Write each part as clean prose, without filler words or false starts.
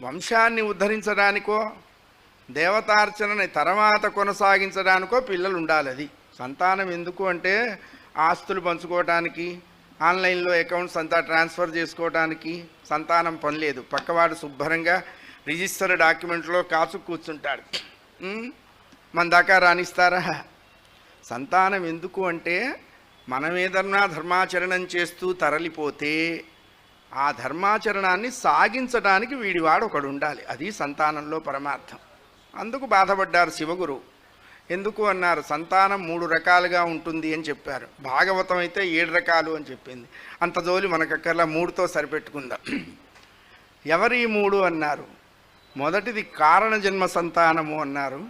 వంశాన్ని ఉద్ధరించడానికో దేవతార్చనని తర్వాత కొనసాగించడానికో పిల్లలు ఉండాలి. అది సంతానం ఎందుకు అంటే ఆస్తులు పంచుకోవటానికి, ఆన్లైన్లో అకౌంట్స్ అంతా ట్రాన్స్ఫర్ చేసుకోవడానికి సంతానం పని లేదు. పక్కవాడు శుభ్రంగా రిజిస్టర్ డాక్యుమెంట్లో కాచు కూర్చుంటాడు. మన దాకా రాణిస్తారా? సంతానం ఎందుకు అంటే మనం ఏదన్నా ధర్మాచరణం చేస్తూ తరలిపోతే ఆ ధర్మాచరణాన్ని సాగించడానికి వీడివాడు ఒకడు ఉండాలి. అది సంతానంలో పరమార్థం. అందుకు బాధపడ్డారు శివగురు. ఎందుకు అన్నారు? సంతానం 3 రకాలుగా ఉంటుంది అని చెప్పారు. భాగవతం అయితే 7 రకాలు అని చెప్పింది. అంత జోలి మనకక్కర్లా, 3తో సరిపెట్టుకుందాం. ఎవరి 3 అన్నారు? మొదటిది కారణజన్మ సంతానము అన్నారు,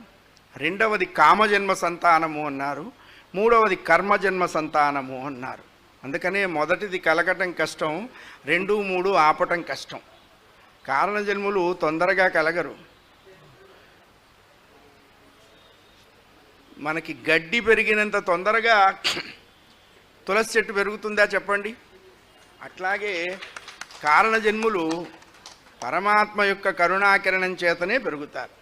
రెండవది కామజన్మ సంతానము అన్నారు, మూడవది కర్మజన్మ సంతానము అన్నారు. అందుకనే మొదటిది కలగటం కష్టం, 2, 3 ఆపటం కష్టం. కారణజన్ములు తొందరగా కలగరు. మనకి గడ్డి పెరిగినంత తొందరగా తులసి చెట్టు పెరుగుతుందా చెప్పండి? అట్లాగే కారణజన్ములు పరమాత్మ యొక్క కరుణాకిరణం చేతనే పెరుగుతారు.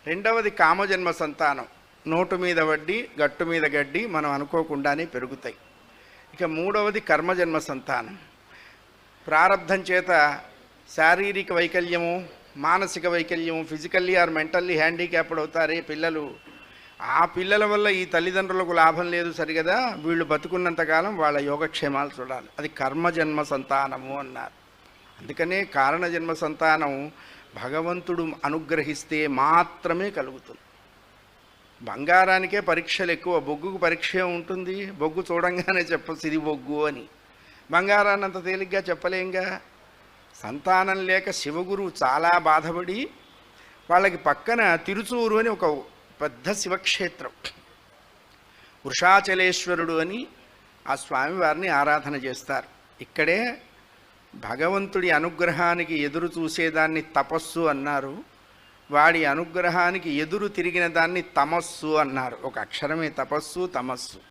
రెండవది కామజన్మ సంతానం, నోటు మీద వడ్డీ గట్టు మీద గడ్డి మనం అనుకోకుండానే పెరుగుతాయి. ఇక మూడవది కర్మజన్మ సంతానం. ప్రారబ్ధం చేత శారీరక వైకల్యము, మానసిక వైకల్యము, ఫిజికల్లీ ఆర్ మెంటల్లీ హ్యాండిక్యాప్డ్ అవుతారే పిల్లలు. ఆ పిల్లల వల్ల ఈ తల్లిదండ్రులకు లాభం లేదు సరిగదా, వీళ్ళు బతుకున్నంతకాలం వాళ్ళ యోగక్షేమాలు చూడాలి. అది కర్మజన్మ సంతానము అన్నారు. అందుకనే కారణజన్మ సంతానం భగవంతుడు అనుగ్రహిస్తే మాత్రమే కలుగుతుంది. బంగారానికే పరీక్షలు ఎక్కువ, బొగ్గుకు పరీక్ష ఉంటుంది. బొగ్గు చూడంగానే చెప్పచ్చు ఇది బొగ్గు అని. బంగారాన్ని అంత తేలిగ్గా చెప్పలేంగా. సంతానం లేక శివగురువు చాలా బాధపడి వాళ్ళకి పక్కన తిరుచూరు అని ఒక పెద్ద శివక్షేత్రం, వృషాచలేశ్వరుడు అని ఆ స్వామివారిని ఆరాధన చేస్తారు. ఇక్కడే భగవంతుడి అనుగ్రహానికి ఎదురు చూసేదాన్ని తపస్సు అన్నారు, వాడి అనుగ్రహానికి ఎదురు తిరిగిన దాన్ని తమస్సు అన్నారు. ఒక అక్షరమే తపస్సు తమస్సు.